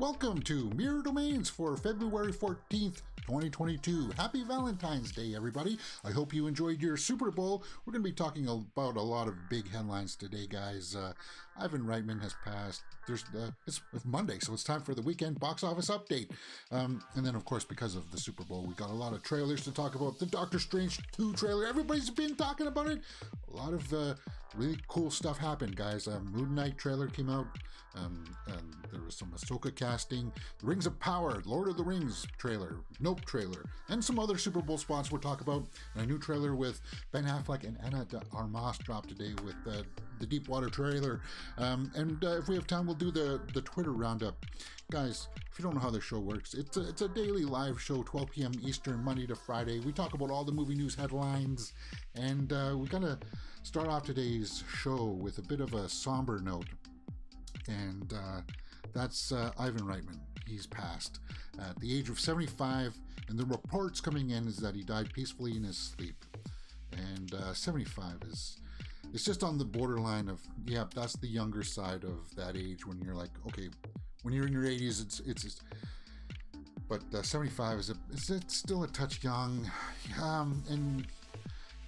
Welcome to Mirror Domains for February 14th, 2022. Happy Valentine's Day, everybody. I hope you enjoyed your Super Bowl. We're going to be talking about a lot of big headlines today, guys. Ivan Reitman has passed. It's Monday, so it's time for the weekend box office update. And then, of course, because of the Super Bowl, we got a lot of trailers to talk about. The Doctor Strange 2 trailer, everybody's been talking about it. A lot of really cool stuff happened, guys. Moon Knight trailer came out. And there was some Ashoka Casting, the Rings of Power, Lord of the Rings trailer, Nope trailer, and some other Super Bowl spots we'll talk about. And a new trailer with Ben Affleck and Ana de Armas dropped today with the Deepwater trailer. And if we have time, we'll do the Twitter roundup. Guys, if you don't know how the show works, it's a daily live show, 12 p.m. Eastern, Monday to Friday. We talk about all the movie news headlines, and we're going to start off today's show with a bit of a somber note. And that's Ivan Reitman. He's passed at the age of 75, and the reports coming in is that he died peacefully in his sleep. And 75 it's just on the borderline of, yeah, that's the younger side of that age when you're like, okay, when you're in your 80s, it's but 75 it's still a touch young. And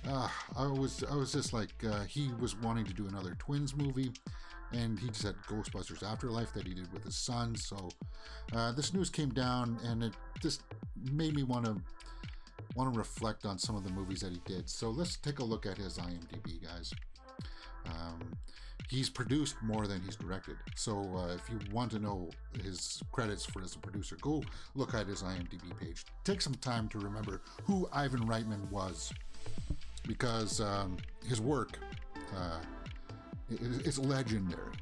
I was just like, he was wanting to do another Twins movie. And he just had Ghostbusters Afterlife that he did with his son. So this news came down, and it just made me want to reflect on some of the movies that he did. So let's take a look at his IMDb, guys. He's produced more than he's directed. So if you want to know his credits for as a producer, go look at his IMDb page. Take some time to remember who Ivan Reitman was, because his work. It's legendary.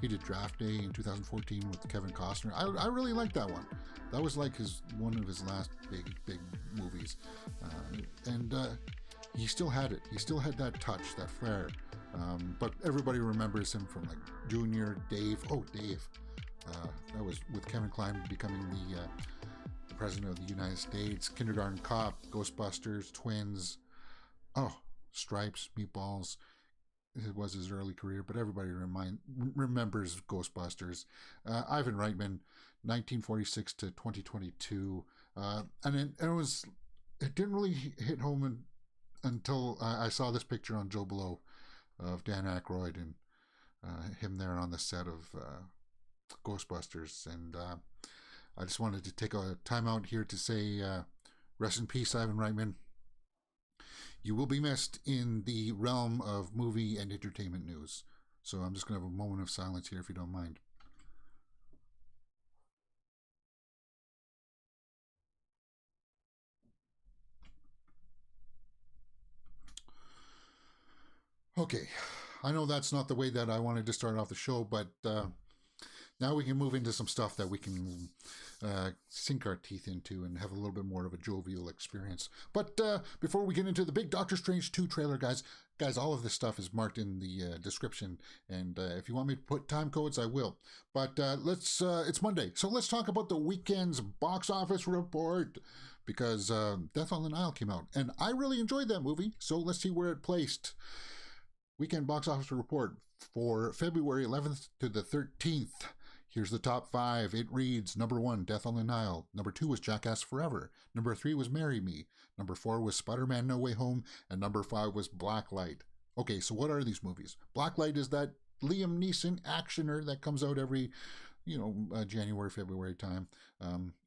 He did Draft Day in 2014 with Kevin Costner. I really liked that one. That was like one of his last big movies. And he still had it. He still had that touch, that flair. But everybody remembers him from like Junior, Dave. Oh, Dave. That was with Kevin Kline becoming the President of the United States. Kindergarten Cop, Ghostbusters, Twins. Oh, Stripes, Meatballs. It was his early career, but everybody remembers Ghostbusters. Ivan Reitman, 1946 to 2022, and it didn't really hit home until I saw this picture on Joe Blow of Dan Aykroyd and him there on the set of Ghostbusters, and I just wanted to take a time out here to say rest in peace, Ivan Reitman. You will be missed in the realm of movie and entertainment news. So I'm just going to have a moment of silence here if you don't mind. Okay, I know that's not the way that I wanted to start off the show, but now we can move into some stuff that we can sink our teeth into and have a little bit more of a jovial experience. But before we get into the big Doctor Strange 2 trailer, guys, all of this stuff is marked in the description. And if you want me to put time codes, I will. But it's Monday, so let's talk about the weekend's box office report. Because Death on the Nile came out, and I really enjoyed that movie. So let's see where it placed. Weekend box office report for February 11th to the 13th. Here's the top 5. It reads: number 1, Death on the Nile. Number 2 was Jackass Forever. Number 3 was Marry Me. Number 4 was Spider-Man No Way Home. And number 5 was Blacklight. Okay, so what are these movies? Blacklight is that Liam Neeson actioner that comes out every, January, February time.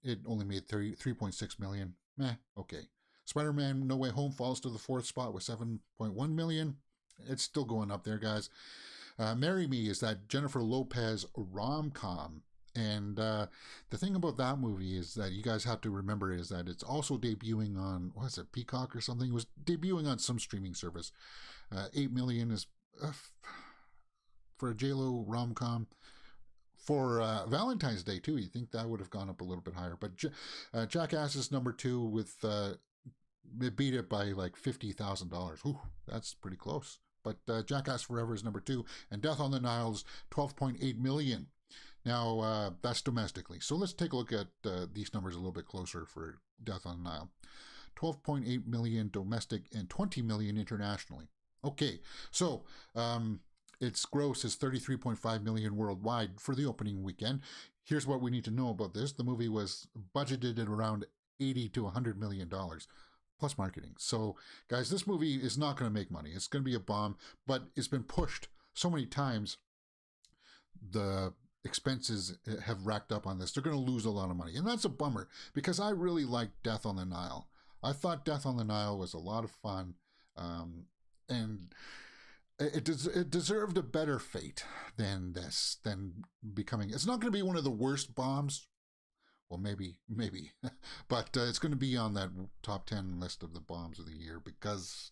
It only made 3.6 million. Meh, okay. Spider-Man No Way Home falls to the 4th spot with 7.1 million. It's still going up there, guys. Marry Me is that Jennifer Lopez rom-com. And the thing about that movie is that you guys have to remember is that it's also debuting on, what is it, Peacock or something? It was debuting on some streaming service. 8 million is for a J-Lo rom-com. For Valentine's Day, too, you think that would have gone up a little bit higher. But Jackass is number 2 with, it beat it by like $50,000. Ooh, that's pretty close. But Jackass Forever is number 2, and Death on the Nile is 12.8 million. Now, that's domestically. So let's take a look at these numbers a little bit closer for Death on the Nile. 12.8 million domestic and 20 million internationally. Okay, so its gross is 33.5 million worldwide for the opening weekend. Here's what we need to know about this. The movie was budgeted at around 80 to 100 million dollars plus marketing. So, guys, this movie is not going to make money. It's going to be a bomb, but it's been pushed so many times. The expenses have racked up on this. They're going to lose a lot of money, and that's a bummer because I really liked Death on the Nile. I thought Death on the Nile was a lot of fun, and it deserved a better fate than this, than becoming. It's not going to be one of the worst bombs. Well, maybe, but it's going to be on that top 10 list of the bombs of the year because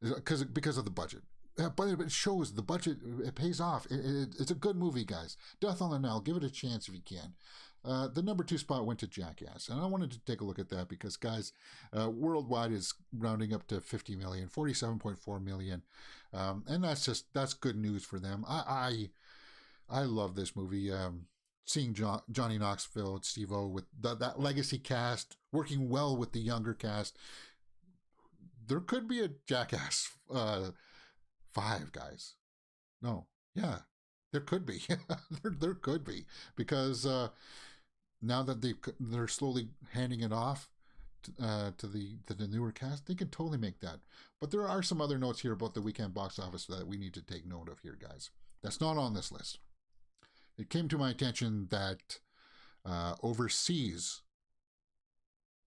of the budget. But it shows the budget, it pays off. It's a good movie, guys. Death on the Nile, give it a chance if you can. The number 2 spot went to Jackass, and I wanted to take a look at that because, guys, worldwide is rounding up to 50 million, 47.4 million, and that's good news for them. I love this movie. Seeing Johnny Knoxville and Steve-O with that legacy cast working well with the younger cast, there could be a Jackass 5, guys. No, yeah, there could be. there could be, because now that they're slowly handing it off to the newer cast, they can totally make that. But there are some other notes here about the weekend box office that we need to take note of here, guys. That's not on this list. It came to my attention that overseas,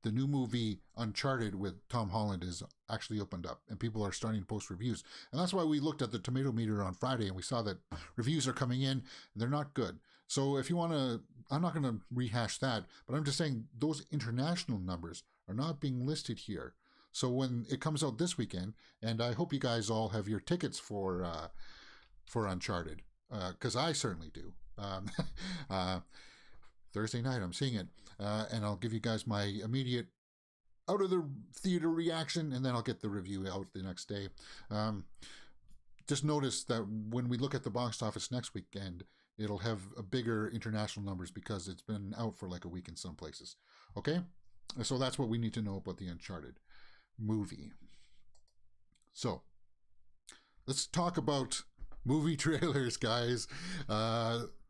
the new movie Uncharted with Tom Holland is actually opened up, and people are starting to post reviews. And that's why we looked at the tomato meter on Friday, and we saw that reviews are coming in, and they're not good. So if you want to, I'm not going to rehash that, but I'm just saying those international numbers are not being listed here. So when it comes out this weekend, and I hope you guys all have your tickets for Uncharted, because I certainly do. Thursday night, I'm seeing it, and I'll give you guys my immediate out of the theater reaction, and then I'll get the review out the next day. Just notice that when we look at the box office next weekend, it'll have a bigger international numbers because it's been out for like a week in some places. Okay, so that's what we need to know about the Uncharted movie. So let's talk about movie trailers, guys.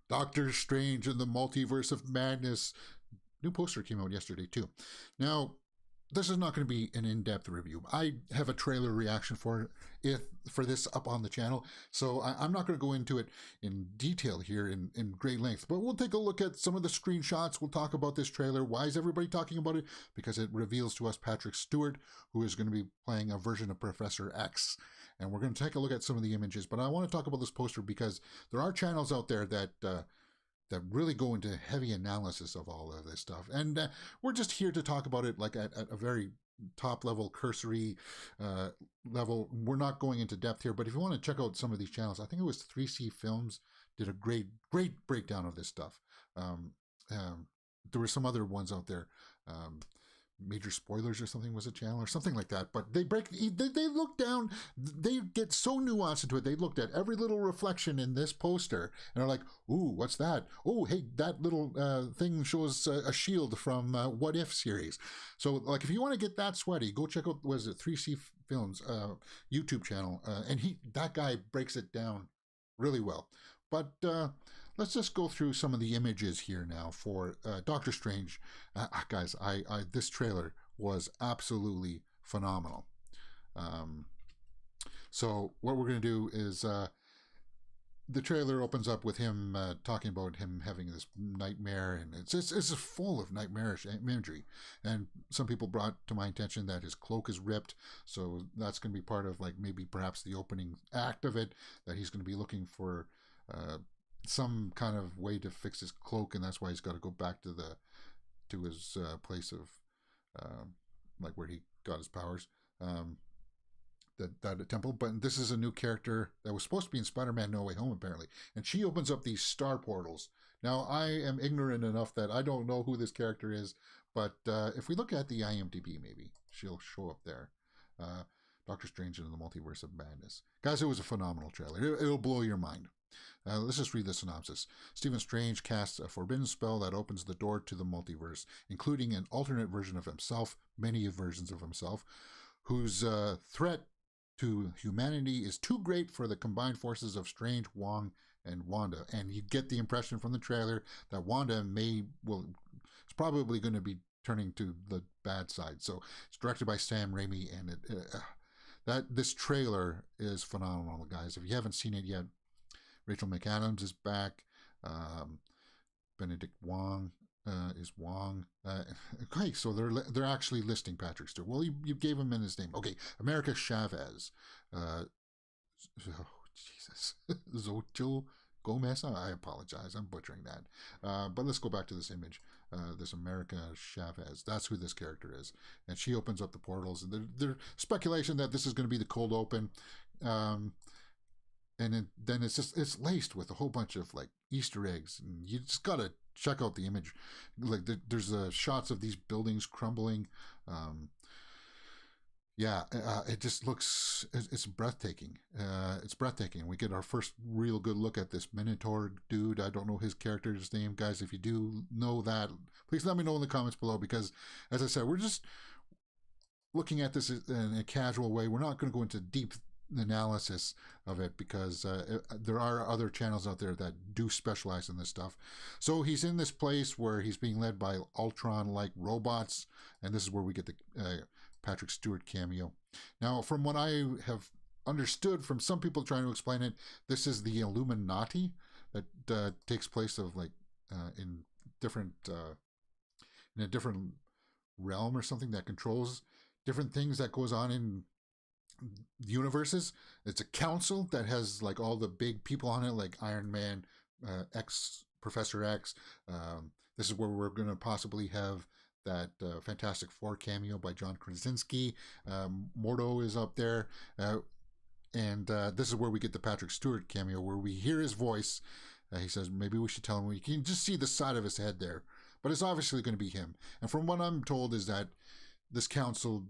Doctor Strange and the Multiverse of Madness. New poster came out yesterday, too. Now, this is not going to be an in-depth review. I have a trailer reaction for this up on the channel, so I'm not going to go into it in detail here in great length, but we'll take a look at some of the screenshots. We'll talk about this trailer. Why is everybody talking about it? Because it reveals to us Patrick Stewart, who is going to be playing a version of Professor X. And we're going to take a look at some of the images, but I want to talk about this poster because there are channels out there that really go into heavy analysis of all of this stuff. And we're just here to talk about it like at a very top level, cursory level. We're not going into depth here, but if you want to check out some of these channels, I think it was 3C Films did a great breakdown of this stuff. There were some other ones out there. Major Spoilers or something was a channel or something like that, but they look down, they get so nuanced into it. They looked at every little reflection in this poster and are like, ooh, what's that? Oh, hey, that little thing shows a shield from What If series. So like, if you want to get that sweaty, go check out, was it 3C Films YouTube channel, and that guy breaks it down really well. But let's just go through some of the images here now for Doctor Strange. Guys, this trailer was absolutely phenomenal. So what we're going to do is the trailer opens up with him talking about him having this nightmare, and it's full of nightmarish imagery. And some people brought to my attention that his cloak is ripped, so that's going to be part of like maybe perhaps the opening act of it, that he's going to be looking for some kind of way to fix his cloak, and that's why he's got to go back to his place of like where he got his powers, that temple. But this is a new character that was supposed to be in Spider-Man No Way Home apparently, and she opens up these star portals. Now I am ignorant enough that I don't know who this character is, but if we look at the IMDb, maybe she'll show up there. Doctor Strange and the Multiverse of Madness. Guys, it was a phenomenal trailer. It'll blow your mind. Let's just read the synopsis. Stephen Strange casts a forbidden spell that opens the door to the multiverse, including an alternate version of himself, many versions of himself, whose threat to humanity is too great for the combined forces of Strange, Wong, and Wanda. And you get the impression from the trailer that Wanda is probably going to be turning to the bad side. So it's directed by Sam Raimi, and this trailer is phenomenal, guys. If you haven't seen it yet, Rachel McAdams is back. Benedict Wong is Wong. Okay, so they're actually listing Patrick Stewart. Well, you gave him in his name. Okay, America Chavez. Oh, Jesus. Xochitl Gomez. I apologize. I'm butchering that. But let's go back to this image. This America Chavez. That's who this character is. And she opens up the portals. And there's speculation that this is going to be the cold open. And then it's laced with a whole bunch of like Easter eggs. And you just got to check out the image. Like there's shots of these buildings crumbling. It just looks, it's breathtaking. It's breathtaking. We get our first real good look at this Minotaur dude. I don't know his character's name. Guys, if you do know that, please let me know in the comments below, because as I said, we're just looking at this in a casual way. We're not going to go into deep analysis of it, because there are other channels out there that do specialize in this stuff. So he's in this place where he's being led by Ultron-like robots, and this is where we get the Patrick Stewart cameo. Now, from what I have understood from some people trying to explain it, this is the Illuminati that takes place of like in a different realm or something that controls different things that goes on in universes. It's a council that has like all the big people on it, like Iron Man, Professor X. This is where we're going to possibly have that Fantastic Four cameo by John Krasinski. Mordo is up there. And this is where we get the Patrick Stewart cameo, where we hear his voice. He says, maybe we should tell him. You can just see the side of his head there. But it's obviously going to be him. And from what I'm told is that this council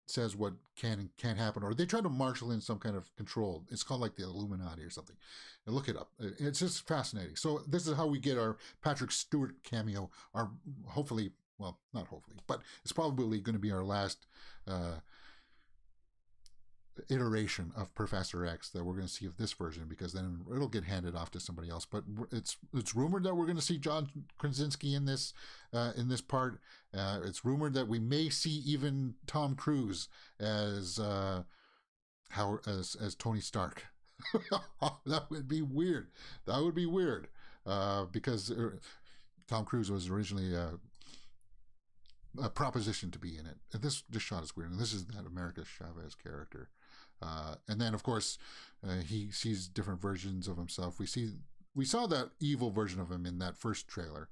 says what can and can't happen, or they try to marshal in some kind of control. It's called like the Illuminati or something. And look it up. It's just fascinating. So this is how we get our Patrick Stewart cameo, our hopefully, well, not hopefully, but it's probably going to be our last iteration of Professor X that we're going to see of this version, because then it'll get handed off to somebody else. But it's rumored that we're going to see John Krasinski in this part. It's rumored that we may see even Tom Cruise as Tony Stark. That would be weird. That would be weird, because Tom Cruise was originally a proposition to be in it. And this shot is weird. And this is that America Chavez character. And then, of course, he sees different versions of himself. We saw that evil version of him in that first trailer.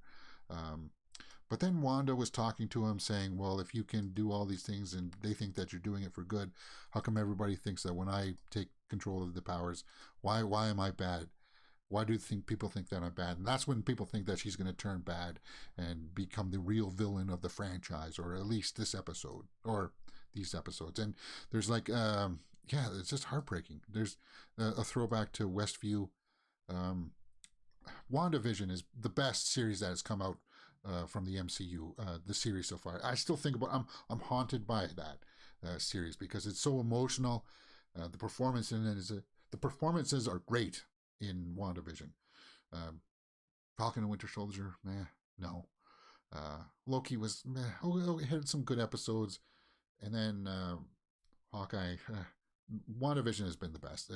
But then Wanda was talking to him saying, well, if you can do all these things and they think that you're doing it for good, how come everybody thinks that when I take control of the powers, why am I bad? Why do people think that I'm bad? And that's when people think that she's going to turn bad and become the real villain of the franchise, or at least this episode, or these episodes. And there's like, it's just heartbreaking. There's a throwback to Westview. WandaVision is the best series that has come out from the MCU, the series so far. I still think about, I'm haunted by that series because it's so emotional. The performance in it the performances are great in WandaVision. Falcon and Winter Soldier, no. Loki was, it had some good episodes. And then Hawkeye, WandaVision has been the best.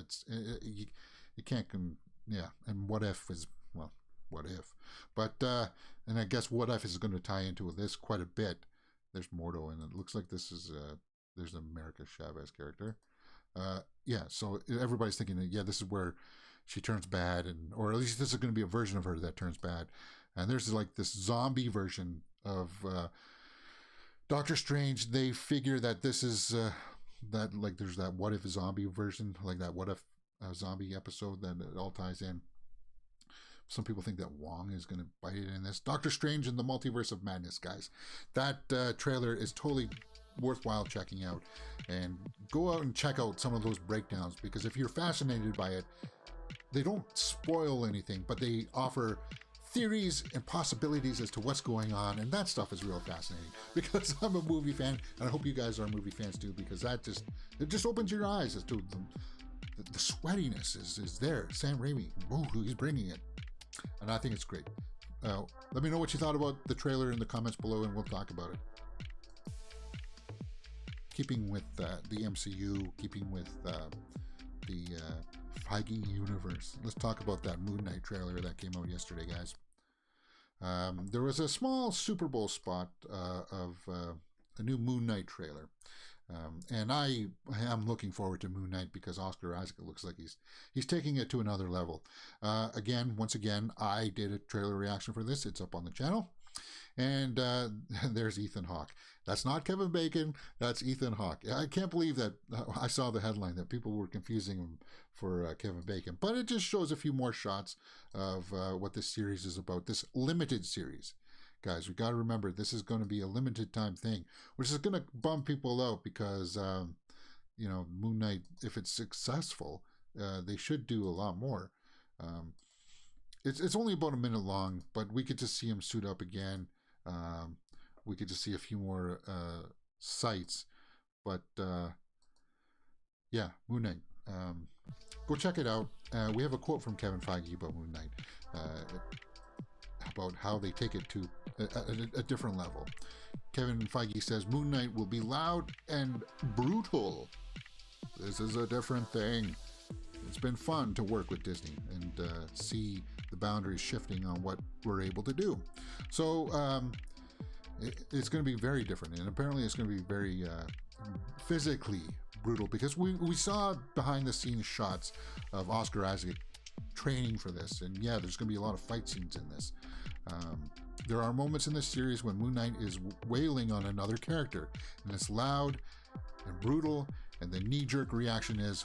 You can't, and What If is, well, what if? But, and I guess What If is going to tie into this quite a bit. There's Mordo, and it looks like this is, there's an America Chavez character. So everybody's thinking that, this is where she turns bad, or at least this is going to be a version of her that turns bad. And there's like this zombie version of Doctor Strange. They figure that this is that, like, there's that What If zombie version, like that What If zombie episode that it all ties in. Some people think that Wong is going to bite it in this. Doctor Strange in the Multiverse of Madness, guys. That trailer is totally worthwhile checking out. And go out and check out some of those breakdowns, because if you're fascinated by it, they don't spoil anything, but they offer theories and possibilities as to what's going on, and that stuff is real fascinating because I'm a movie fan, and I hope you guys are movie fans too, because it just opens your eyes as to the sweatiness is there. Sam Raimi, he's bringing it, and I think it's great. Let me know what you thought about the trailer in the comments below, and we'll talk about it. Keeping with the MCU, keeping with the Feige universe, let's talk about that Moon Knight trailer that came out yesterday, guys. There was a small Super Bowl spot of a new Moon Knight trailer. And I am looking forward to Moon Knight because Oscar Isaac looks like he's taking it to another level. Once again, I did a trailer reaction for this. It's up on the channel. And there's Ethan Hawke. That's not Kevin Bacon. That's Ethan Hawke. I can't believe that I saw the headline that people were confusing him for Kevin Bacon. But it just shows a few more shots of what this series is about. This limited series. Guys, we got to remember this is going to be a limited time thing, which is going to bum people out because, Moon Knight, if it's successful, they should do a lot more. It's only about a minute long, but we get to see him suit up again. We get to see a few more sights, but Moon Knight. Go check it out. We have a quote from Kevin Feige about Moon Knight, about how they take it to a different level. Kevin Feige says Moon Knight will be loud and brutal. This is a different thing. It's been fun to work with Disney and see the boundaries shifting on what we're able to do. So it's going to be very different, and apparently it's going to be very physically brutal, because we saw behind the scenes shots of Oscar Isaac training for this, and there's going to be a lot of fight scenes in this. There are moments in this series when Moon Knight is wailing on another character, and it's loud and brutal, and the knee-jerk reaction is,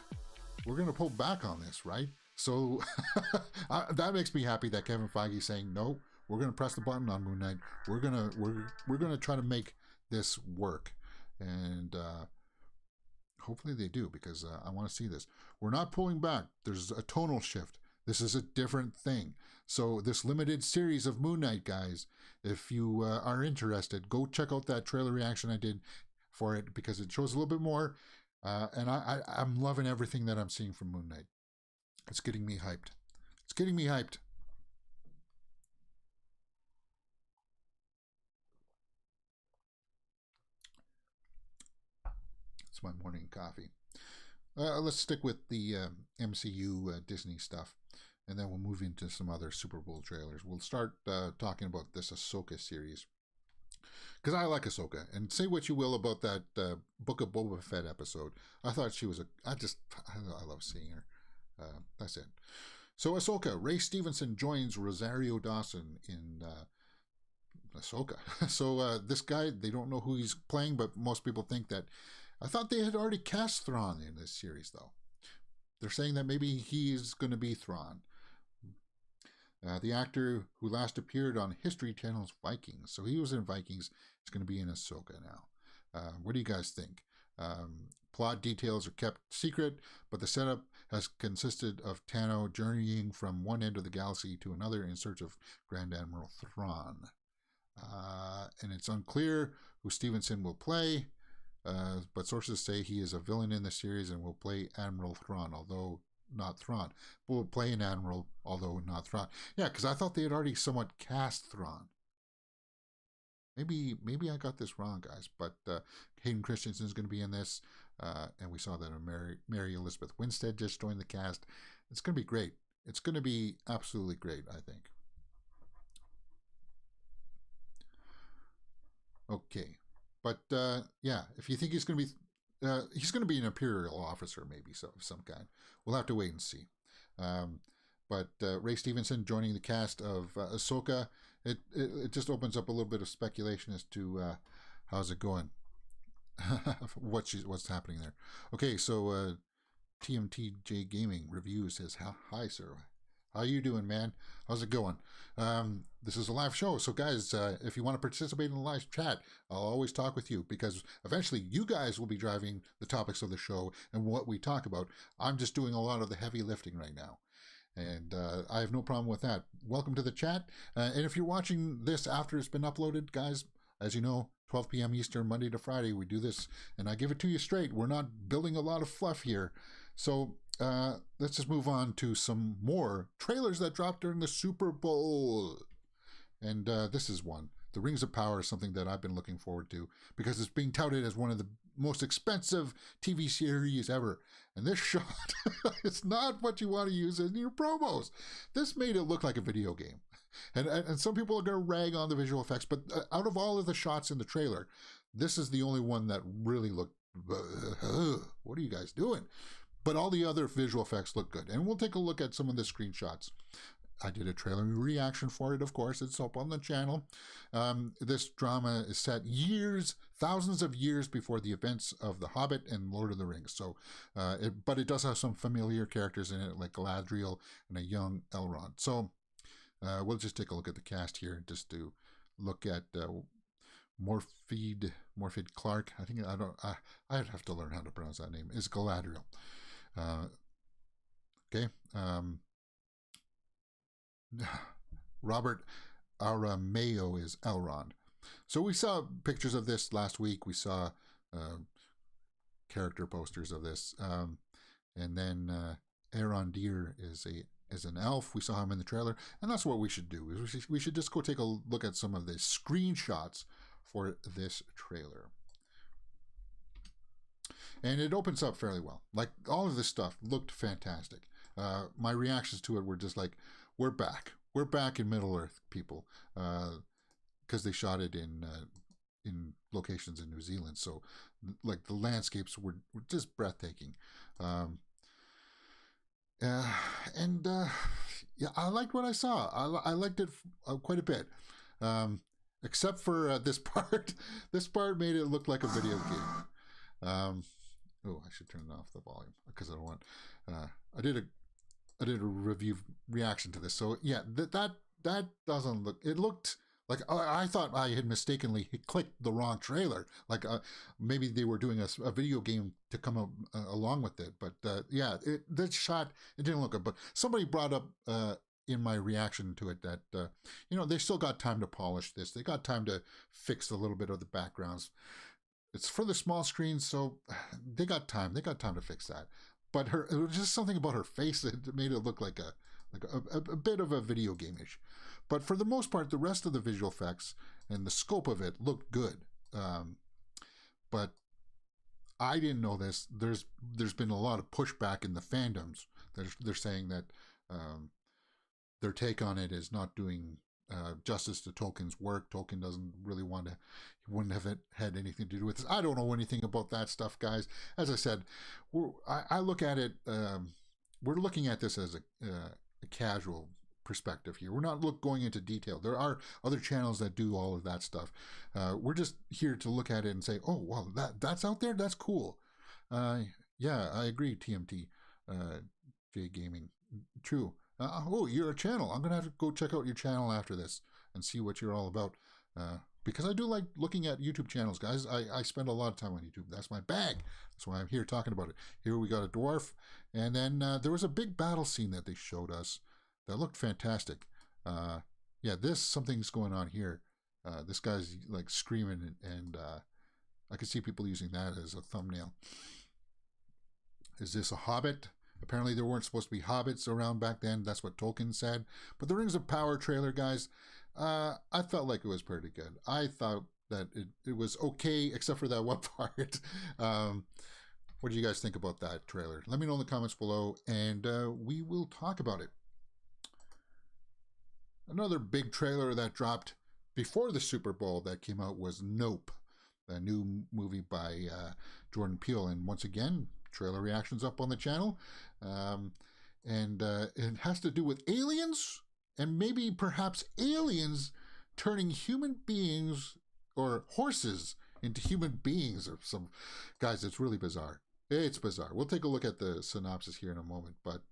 we're going to pull back on this, right? So that makes me happy that Kevin Feige is saying, no, we're going to press the button on Moon Knight. We're going to try to make this work, and hopefully they do, because I want to see this. We're not pulling back. There's a tonal shift. This is a different thing. So this limited series of Moon Knight, guys, if you are interested, go check out that trailer reaction I did for it, because it shows a little bit more. And I'm loving everything that I'm seeing from Moon Knight. It's getting me hyped. It's getting me hyped. It's my morning coffee. Let's stick with the MCU Disney stuff, and then we'll move into some other Super Bowl trailers. We'll start talking about this Ashoka series, because I like Ahsoka, and say what you will about that Book of Boba Fett episode. I thought she was I love seeing her. That's it. So Ahsoka, Ray Stevenson joins Rosario Dawson in Ahsoka. So this guy, they don't know who he's playing, but most people think that. I thought they had already cast Thrawn in this series, though. They're saying that maybe he's going to be Thrawn. The actor who last appeared on History Channel's Vikings, so he was in Vikings, is going to be in Ahsoka now. What do you guys think? Plot details are kept secret, but the setup has consisted of Tano journeying from one end of the galaxy to another in search of Grand Admiral Thrawn. And it's unclear who Stevenson will play, but sources say he is a villain in the series and will play Admiral Thrawn, although not Thrawn. Will play an Admiral, although not Thrawn. Yeah, because I thought they had already somewhat cast Thrawn. Maybe I got this wrong, guys, but Hayden Christensen is going to be in this, and we saw that Mary Elizabeth Winstead just joined the cast. It's going to be great. It's going to be absolutely great, I think. Okay, but if you think he's going to be an Imperial officer, maybe of some kind. We'll have to wait and see. But Ray Stevenson joining the cast of Ahsoka, it just opens up a little bit of speculation as to how's it going, what's happening there. Okay, so TMTJ Gaming Review says, "Hi, sir. How you doing, man? How's it going?" This is a live show, so guys, if you want to participate in the live chat, I'll always talk with you, because eventually you guys will be driving the topics of the show and what we talk about. I'm just doing a lot of the heavy lifting right now. And I have no problem with that. Welcome to the chat. And if you're watching this after it's been uploaded, guys, as you know, 12 p.m. Eastern, Monday to Friday, we do this, and I give it to you straight. We're not building a lot of fluff here. So let's just move on to some more trailers that dropped during the Super Bowl. And this is one. The Rings of Power is something that I've been looking forward to because it's being touted as one of the most expensive TV series ever. And this shot is not what you want to use in your promos. This made it look like a video game. And some people are going to rag on the visual effects, but out of all of the shots in the trailer, this is the only one that really looked, what are you guys doing? But all the other visual effects look good. And we'll take a look at some of the screenshots. I did a trailer reaction for it, of course. It's up on the channel. This drama is set years, thousands of years before the events of The Hobbit and Lord of the Rings. So, but it does have some familiar characters in it, like Galadriel and a young Elrond. So, we'll just take a look at the cast here, just to look at Morfydd Clark. I'd have to learn how to pronounce that name. Is Galadriel. Okay. Robert Aramayo is Elrond. So we saw pictures of this last week. We saw character posters of this, and then Arondir is an elf. We saw him in the trailer, and that's what we should do. We should just go take a look at some of the screenshots for this trailer. And it opens up fairly well. Like, all of this stuff looked fantastic. My reactions to it were just like, we're back. We're back in Middle Earth, people, because they shot it in locations in New Zealand. So, like, the landscapes were just breathtaking. Yeah, I liked what I saw. I liked it quite a bit, except for this part. This part made it look like a video game. Oh, I should turn off the volume because I don't want. I did a review reaction to this. So yeah, that doesn't look. It looked like I thought I had mistakenly clicked the wrong trailer. Like maybe they were doing a video game to come up, along with it. But yeah, that shot, it didn't look good. But somebody brought up in my reaction to it that they still got time to polish this. They got time to fix a little bit of the backgrounds. It's for the small screen, so they got time. They got time to fix that. But it was just something about her face that made it look like a bit of a video game-ish. But for the most part, the rest of the visual effects and the scope of it looked good. But I didn't know this. There's been a lot of pushback in the fandoms. They're saying that their take on it is not doing justice to Tolkien's work. Tolkien doesn't really wouldn't have had anything to do with this. I don't know anything about that stuff, guys. As I said, I look at it. We're looking at this as a casual perspective here. We're not going into detail. There are other channels that do all of that stuff. We're just here to look at it and say, oh, well, that's out there. That's cool. Yeah, I agree, TMT, J Gaming. True. Oh, you're a channel. I'm going to have to go check out your channel after this and see what you're all about. Because I do like looking at YouTube channels, guys. I spend a lot of time on YouTube. That's my bag. That's why I'm here talking about it. Here we got a dwarf. And then there was a big battle scene that they showed us that looked fantastic. Yeah, something's going on here. This guy's like screaming, and I could see people using that as a thumbnail. Is this a hobbit? Apparently there weren't supposed to be hobbits around back then. That's what Tolkien said. But the Rings of Power trailer, guys, I felt like it was pretty good. I thought that it was okay, except for that one part. What do you guys think about that trailer? Let me know in the comments below, and we will talk about it. Another big trailer that dropped before the Super Bowl that came out was Nope, a new movie by Jordan Peele. And once again, trailer reactions up on the channel. And it has to do with aliens, and maybe perhaps aliens turning human beings or horses into human beings or some. Guys, it's really bizarre. It's bizarre. We'll take a look at the synopsis here in a moment, but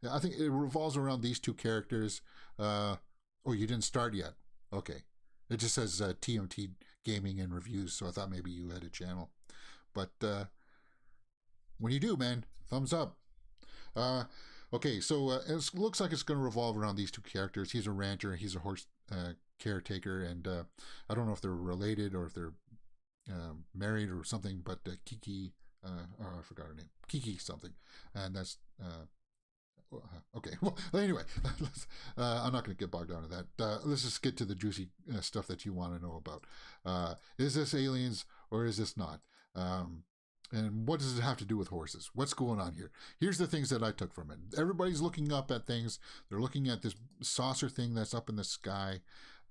I think it revolves around these two characters. Oh, you didn't start yet? Okay. It just says TMT Gaming and Reviews, so I thought maybe you had a channel. But when you do, man, thumbs up. Okay, so it looks like it's going to revolve around these two characters. He's a rancher, he's a horse caretaker, and I don't know if they're related or if they're married or something, but Kiki, oh, I forgot her name, Kiki something, and that's okay. Well, anyway, I'm not going to get bogged down in that. Let's just get to the juicy stuff that you want to know about. Is this aliens or is this not? And what does it have to do with horses? What's going on here? Here's the things that I took from it. Everybody's looking up at things. They're looking at this saucer thing that's up in the sky.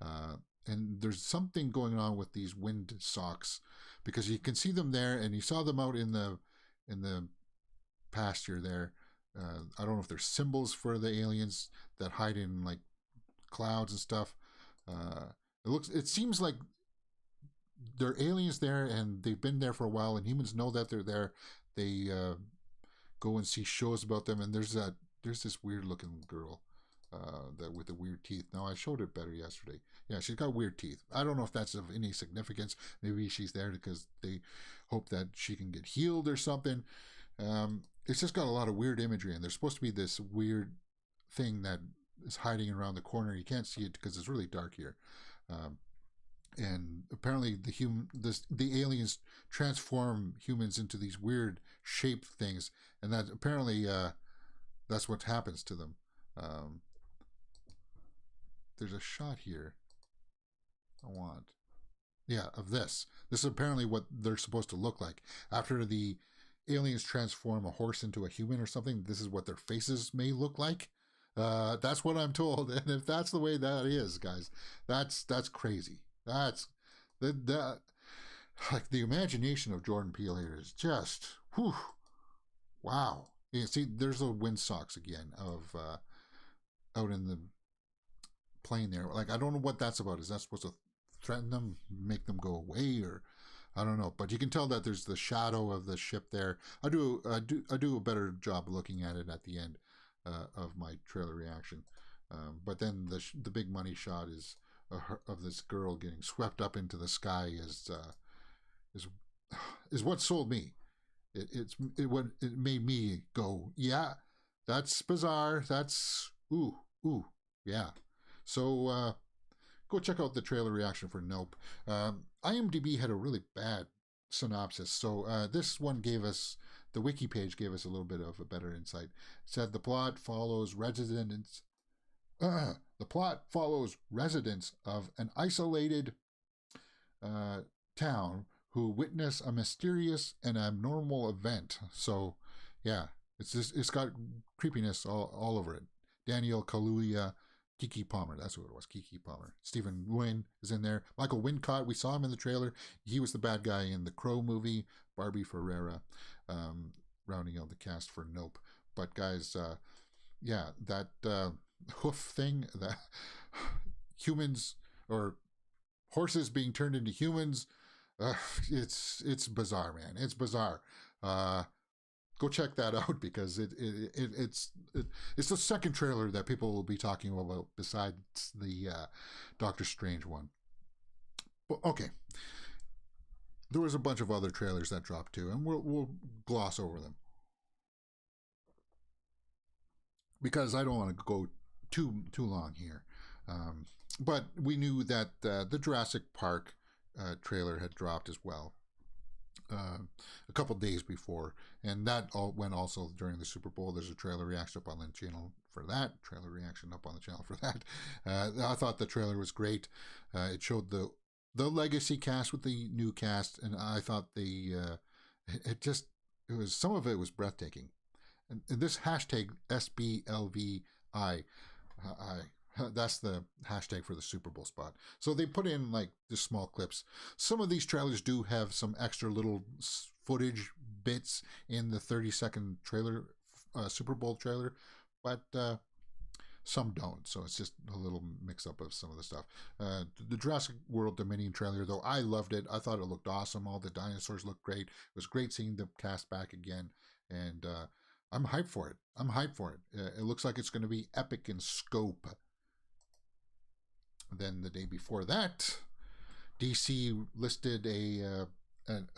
And there's something going on with these wind socks, because you can see them there, and you saw them out in the pasture there. I don't know if they're symbols for the aliens that hide in like clouds and stuff. It seems like there are aliens there, and they've been there for a while, and humans know that they're there. They go and see shows about them, and there's this weird looking girl that with the weird teeth. Now, I showed it better yesterday. Yeah, she's got weird teeth. I don't know if that's of any significance. Maybe she's there because they hope that she can get healed or something. It's just got a lot of weird imagery, and there's supposed to be this weird thing that is hiding around the corner. You can't see it because it's really dark here. And apparently the aliens transform humans into these weird shaped things, and that apparently that's what happens to them. There's a shot here of this. This is apparently what they're supposed to look like after the aliens transform a horse into a human or something. This is what their faces may look like. That's what I'm told, and if that's the way that is, guys, that's crazy. That's that like the imagination of Jordan Peele here is just whew, wow. You see, there's the wind socks again of out in the plane there. Like, I don't know what that's about. Is that supposed to threaten them, make them go away, or I don't know. But you can tell that there's the shadow of the ship there. I do a better job looking at it at the end of my trailer reaction. But then the big money shot is of this girl getting swept up into the sky is what sold me. It made me go, yeah, that's bizarre. That's ooh, yeah. So go check out the trailer reaction for Nope. IMDb had a really bad synopsis, so this one gave us, the wiki page gave us a little bit of a better insight. It said the plot follows residents of an isolated town who witness a mysterious and abnormal event. So, yeah, it's got creepiness all over it. Daniel Kaluuya, Kiki Palmer, that's who it was, Kiki Palmer. Stephen Nguyen is in there. Michael Wincott, we saw him in the trailer. He was the bad guy in the Crow movie. Barbie Ferreira, rounding out the cast for Nope. But guys, yeah, that hoof thing, that humans or horses being turned into humans, it's bizarre, man. It's bizarre. Go check that out, because it's the second trailer that people will be talking about besides the Doctor Strange one. But, okay, there was a bunch of other trailers that dropped too, and we'll gloss over them because I don't want to go too long here. But we knew that the Jurassic Park trailer had dropped as well a couple days before, and that all went also during the Super Bowl. There's a trailer reaction up on the channel for that. I thought the trailer was great. It showed the legacy cast with the new cast, and I thought some of it was breathtaking. And this hashtag SBLVI, that's the hashtag for the Super Bowl spot. So they put in like the small clips. Some of these trailers do have some extra little footage bits in the 30-second trailer, Super Bowl trailer, but some don't. So it's just a little mix up of some of the stuff. The Jurassic World Dominion trailer, though, I loved it. I thought it looked awesome. All the dinosaurs looked great. It was great seeing the cast back again, and I'm hyped for it. It looks like it's going to be epic in scope. Then the day before that, DC listed a and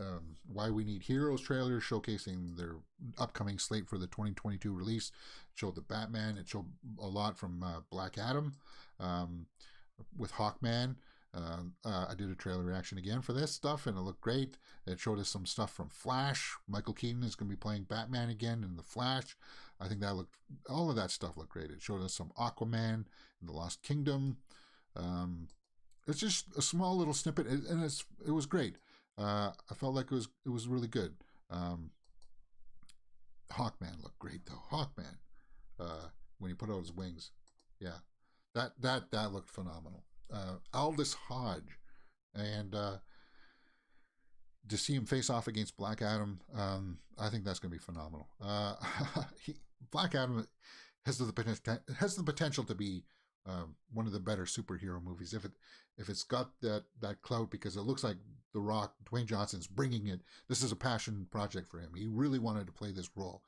Why We Need Heroes trailer showcasing their upcoming slate for the 2022 release. It showed the Batman. It showed a lot from Black Adam um, with Hawkman. I did a trailer reaction again for this stuff, and it looked great. It showed us some stuff from Flash. Michael Keaton is going to be playing Batman again in the Flash. I think all of that stuff looked great. It showed us some Aquaman in the Lost Kingdom. It's just a small little snippet, and it was great. I felt like it was really good. Hawkman looked great though. Hawkman, when he put out his wings, yeah, that looked phenomenal. Aldous Hodge, and to see him face off against Black Adam, I think that's going to be phenomenal. Black Adam has the potential to be one of the better superhero movies if it's got that clout, because it looks like The Rock, Dwayne Johnson's bringing it. This is a passion project for him. He really wanted to play this role,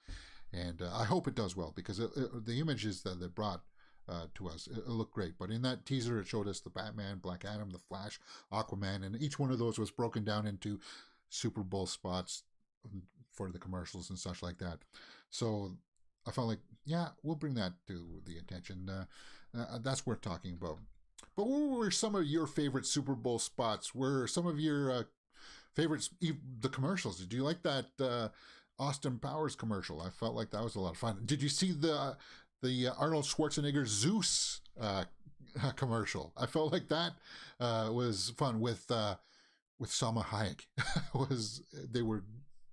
and I hope it does well, because the images that they brought to us, it looked great. But in that teaser, it showed us the Batman, Black Adam, the Flash, Aquaman, and each one of those was broken down into Super Bowl spots for the commercials and such like that. So I felt like, yeah, we'll bring that to the attention. That's worth talking about. But what were some of your favorite Super Bowl spots? Were some of your favorites the commercials? Did you like that Austin Powers commercial? I felt like that was a lot of fun. Did you see the Arnold Schwarzenegger Zeus commercial? I felt like that was fun with Salma Hayek. They were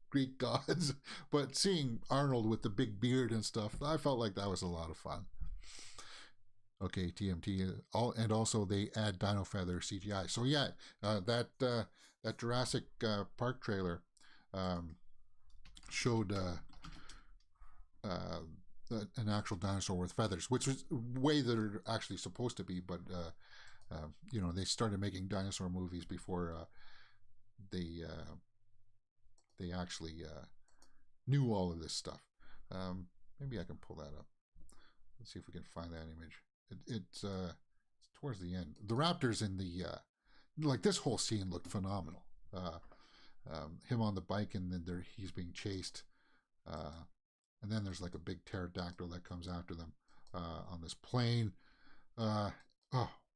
Greek gods, but seeing Arnold with the big beard and stuff, I felt like that was a lot of fun. Okay, TMT, and also they add Dino Feather CGI. So yeah, that Jurassic Park trailer showed an actual dinosaur with feathers, which was way they're actually supposed to be. But they started making dinosaur movies before they actually knew all of this stuff. Maybe I can pull that up. Let's see if we can find that image. It's towards the end. The raptors in the this whole scene looked phenomenal. Him on the bike, and then he's being chased, and then there's like a big pterodactyl that comes after them on this plane. Oh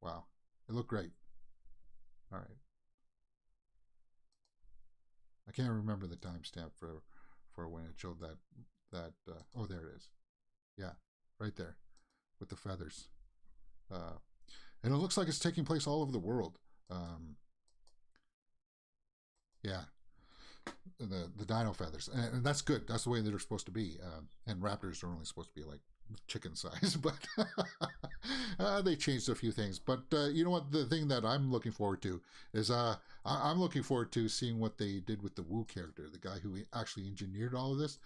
wow, it looked great. All right, I can't remember the timestamp for when it showed that. Oh, there it is. Yeah, right there with the feathers. And it looks like it's taking place all over the world. Yeah, the dino feathers, and that's good. That's the way that they're supposed to be. And raptors are only supposed to be like chicken size, but they changed a few things. But you know what? The thing that I'm looking forward to is I'm looking forward to seeing what they did with the Wu character, the guy who actually engineered all of this.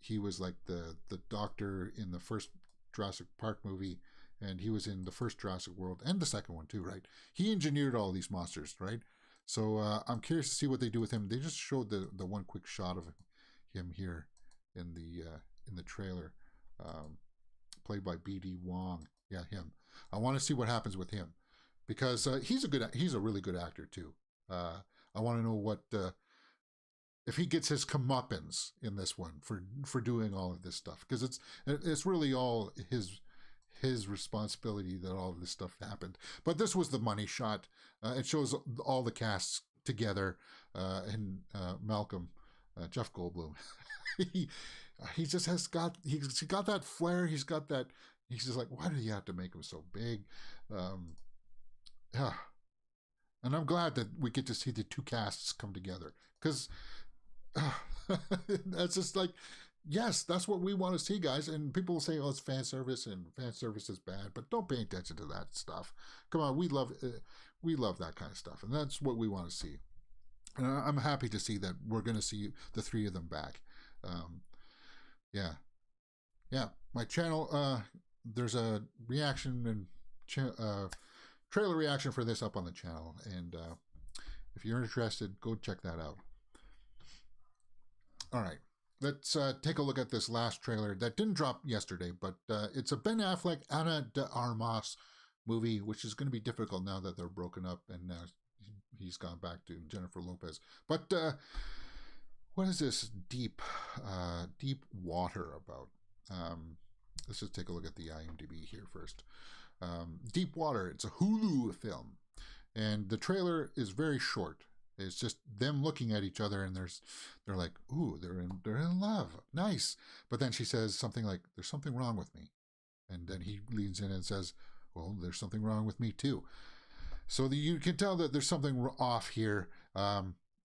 He was like the doctor in the first Jurassic Park movie, and he was in the first Jurassic World and the second one too, right? He engineered all these monsters, right? So I'm curious to see what they do with him. They just showed the one quick shot of him here in the trailer, played by B.D. Wong. Yeah, him. I want to see what happens with him, because he's a really good actor too. I want to know what if he gets his comeuppance in this one for doing all of this stuff, because it's really all his responsibility that all of this stuff happened. But this was the money shot. It shows all the casts together, and Malcolm, Jeff Goldblum. he just he's got that flair. He's got that. He's just like, why do you have to make him so big? Yeah. And I'm glad that we get to see the two casts come together, because that's just like, yes, that's what we want to see, guys. And people will say, oh, it's fan service and fan service is bad, but don't pay attention to that stuff. Come on, we love that kind of stuff, and that's what we want to see. And I'm happy to see that we're going to see the three of them back. Yeah, my channel, there's a reaction and trailer reaction for this up on the channel, and if you're interested, go check that out. All right, let's take a look at this last trailer that didn't drop yesterday, but it's a Ben Affleck, Ana de Armas movie, which is going to be difficult now that they're broken up, and he's gone back to Jennifer Lopez. But what is this deep water about? Let's just take a look at the IMDb here first. Deep Water. It's a Hulu film, and the trailer is very short. It's just them looking at each other, and they're like, "Ooh, they're in love, nice." But then she says something like, "There's something wrong with me," and then he leans in and says, "Well, there's something wrong with me too." So you can tell that there's something off here.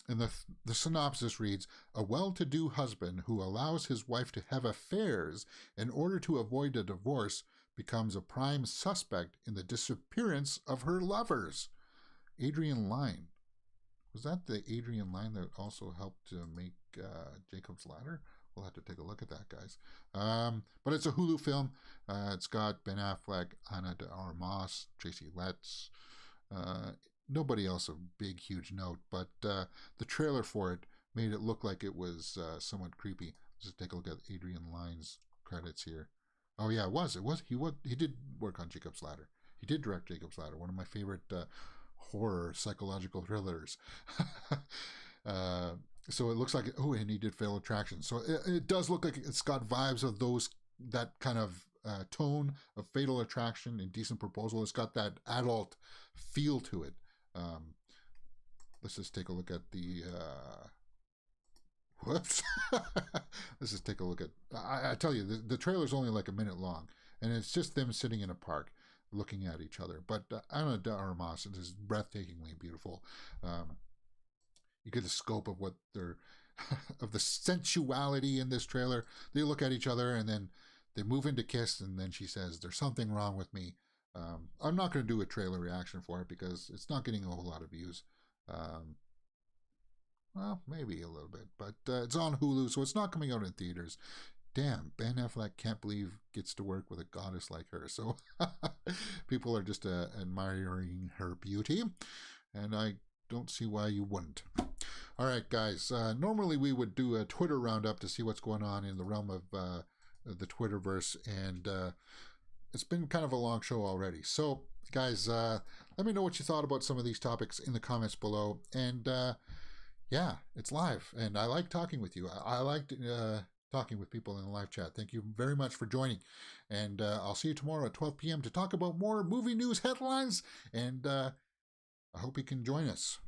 And the synopsis reads, a well-to-do husband who allows his wife to have affairs in order to avoid a divorce becomes a prime suspect in the disappearance of her lovers. Adrian Lyne. Was that the Adrian Lyne that also helped to make Jacob's Ladder? We'll have to take a look at that, guys. But it's a Hulu film. It's got Ben Affleck, Ana de Armas, Tracy Letts, nobody else of big, huge note, but the trailer for it made it look like it was somewhat creepy. Let's just take a look at Adrian Lyne's credits here. Oh yeah, it was. He did work on Jacob's Ladder. He did direct Jacob's Ladder, one of my favorite horror psychological thrillers. So it looks like, and he did Fatal Attraction. So it does look like it's got vibes of that kind of tone of Fatal Attraction, Indecent Proposal. It's got that adult feel to it. Let's just take a look at the whoops. Let's just take a look at, I tell you, the trailer's only like a minute long, and it's just them sitting in a park looking at each other. But Ana de Armas is breathtakingly beautiful. You get the scope of what they're of the sensuality in this trailer. They look at each other, and then they move into kiss, and then she says, "There's something wrong with me." I'm not going to do a trailer reaction for it because it's not getting a whole lot of views. Well, maybe a little bit, but it's on Hulu, so it's not coming out in theaters. Damn, Ben Affleck can't believe gets to work with a goddess like her. So people are just admiring her beauty, and I don't see why you wouldn't. All right, guys. Normally we would do a Twitter roundup to see what's going on in the realm of the Twitterverse, and it's been kind of a long show already. So, guys, let me know what you thought about some of these topics in the comments below. And yeah, it's live, and I like talking with you. I like talking with people in the live chat. Thank you very much for joining. And I'll see you tomorrow at 12 p.m. to talk about more movie news headlines. And I hope you can join us.